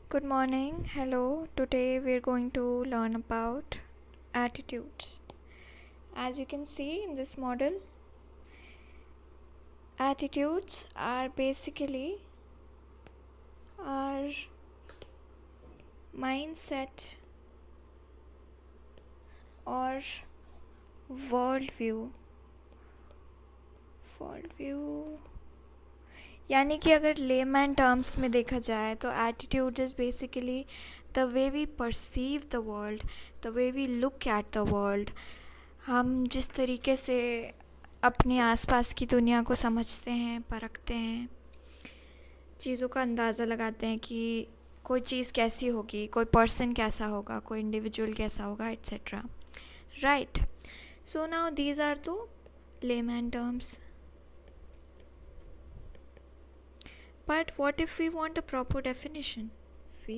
Good morning. Hello. Today we're going to learn about attitudes. As you can see in this model, attitudes are basically our mindset or worldview. यानी कि अगर layman terms में देखा जाए तो attitude is basically the way we perceive the world, the way we look at the world. हम जिस तरीके से अपने आसपास की दुनिया को समझते हैं, परखते हैं, चीज़ों का अंदाज़ा लगाते हैं कि कोई चीज़ कैसी होगी, कोई पर्सन कैसा होगा, कोई इंडिविजुअल कैसा होगा, etcetera. Right. So now these are the layman terms. But what if we want a proper definition? We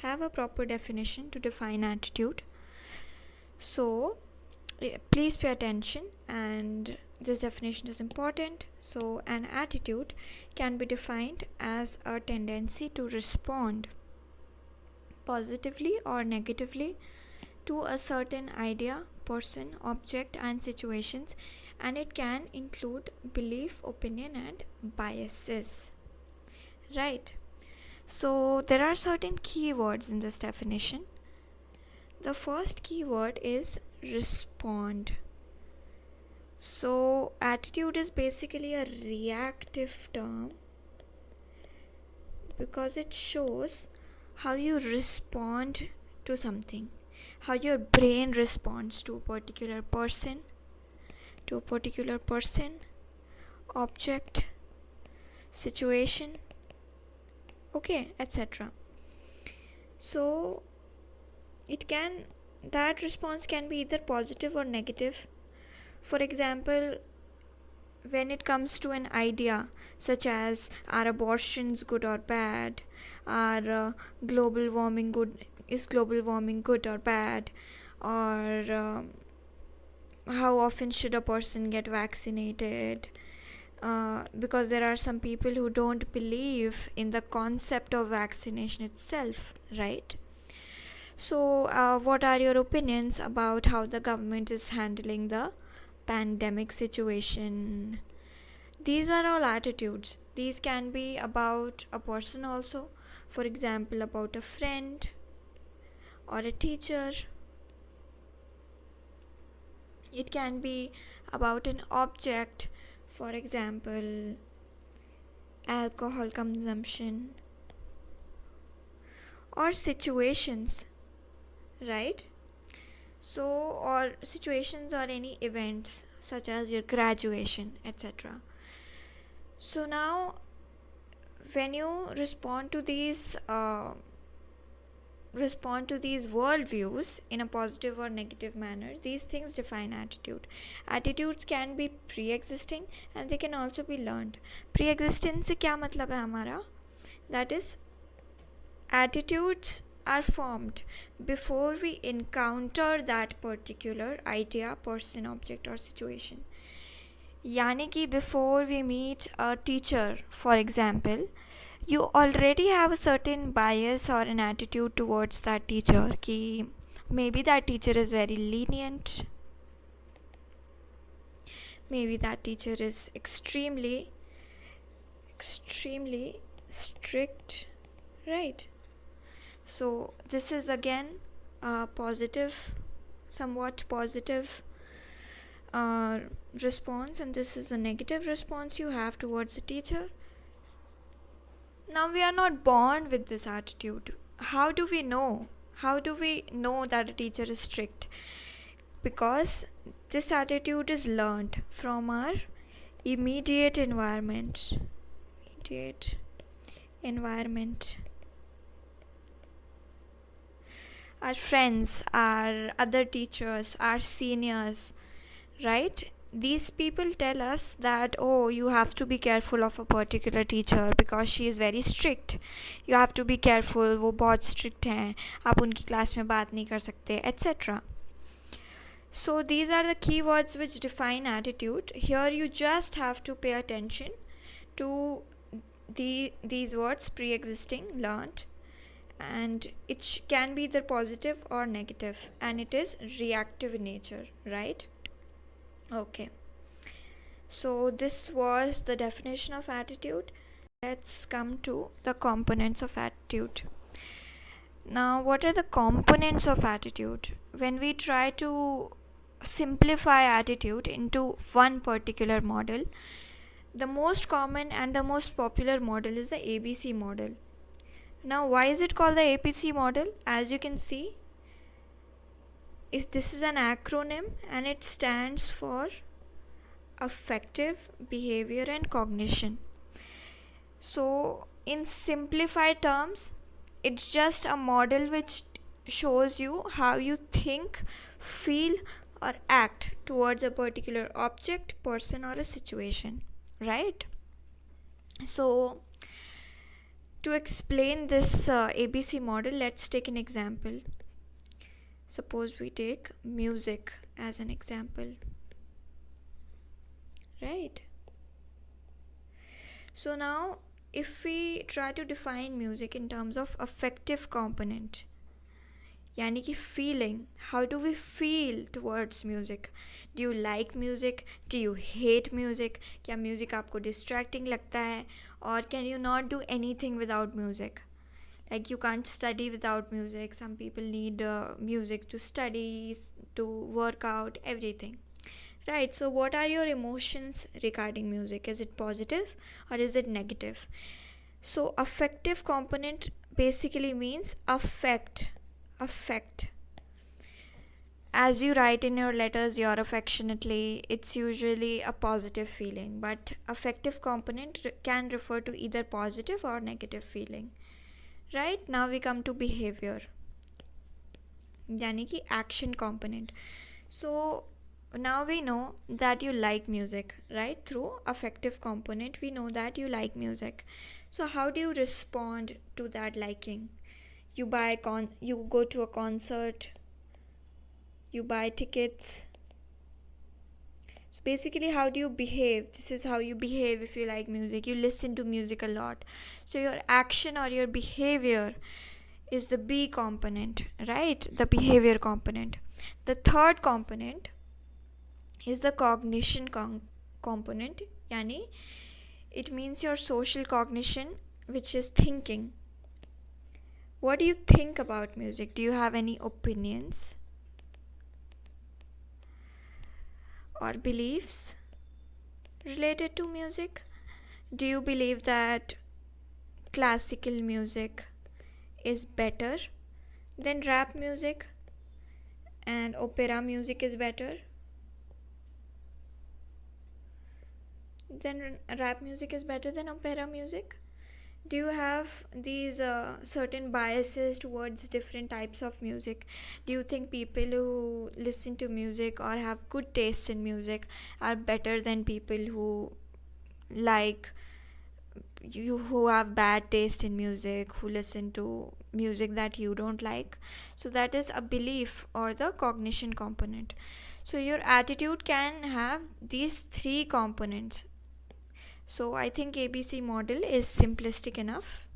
have a proper definition to define attitude. So, please pay attention, and this definition is important. So, an attitude can be defined as a tendency to respond positively or negatively to a certain idea, person, object, and situations, and it can include belief, opinion, and biases. Right. So there are certain keywords in this definition. The first keyword is respond. So attitude is basically a reactive term because it shows how you respond to something, how your brain responds to a particular person, object, situation, okay, etc. So that response can be either positive or negative. For example, when it comes to an idea such as are abortions good or bad, are global warming good or bad, or how often should a person get vaccinated, because there are some people who don't believe in the concept of vaccination itself, right? So, what are your opinions about how the government is handling the pandemic situation? These are all attitudes. These can be about a person also, for example, about a friend or a teacher. It can be about an object, for example, alcohol consumption, or situations, right? So, or situations or any events such as your graduation, etc. So now when you respond to these worldviews in a positive or negative manner, these things define attitude. Attitudes can be pre-existing and they can also be learned. Pre-existing से क्या मतलब है हमारा? That is, attitudes are formed before we encounter that particular idea, person, object, or situation. यानी कि before we meet a teacher, for example, you already have a certain bias or an attitude towards that teacher कि maybe that teacher is very lenient, maybe that teacher is extremely strict, right? So this is again a somewhat positive response, and this is a negative response you have towards the teacher. Now we are not born with this attitude. How do we know? How do we know that a teacher is strict? Because this attitude is learned from our immediate environment. Our friends, our other teachers, our seniors, right? These people tell us that, oh, you have to be careful of a particular teacher because she is very strict. You have to be careful, वो बहुत strict हैं, आप उनकी class में बात नहीं कर सकते, etc. So these are the keywords which define attitude. Here you just have to pay attention to these words: pre-existing, learned, and it can be either positive or negative, and it is reactive in nature, right? Okay, so this was the definition of attitude. Let's come to the components of attitude. Now, what are the components of attitude? When we try to simplify attitude into one particular model, the most common and the most popular model is the ABC model. Now, why is it called the ABC model? As you can see, this is an acronym and it stands for affective, behavior, and cognition. So, in simplified terms, it's just a model which shows you how you think, feel, or act towards a particular object, person, or a situation, right? So, to explain this ABC model, let's take an example. Suppose we take music as an example, right? So, now if we try to define music in terms of affective component, यानी कि feeling, how do we feel towards music? Do you like music? Do you hate music? क्या music आपको distracting लगता है? Or can you not do anything without music? Like you can't study without music. Some people need music to study, to work out, everything. Right, so what are your emotions regarding music? Is it positive or is it negative? So affective component basically means affect. As you write in your letters, your affectionately, it's usually a positive feeling, but affective component can refer to either positive or negative feeling. Right, now we come to behavior, यानी कि action component. So now we know that you like music, right? Through affective component we know that you like music. So how do you respond to that liking? You you go to a concert, you buy tickets. So basically, how do you behave? This is how you behave if you like music. You listen to music a lot. So your action or your behavior is the B component, right? The behavior component. The third component is the cognition component, yani it means your social cognition, which is thinking. What do you think about music? Do you have any opinions or beliefs related to music? Do you believe that classical music is better than rap music and opera music is better than rap music is better than opera music? Do you have these certain biases towards different types of music? Do you think people who listen to music or have good taste in music are better than people who like you, who have bad taste in music, who listen to music that you don't like? So that is a belief or the cognition component. So your attitude can have these three components. So I think ABC model is simplistic enough.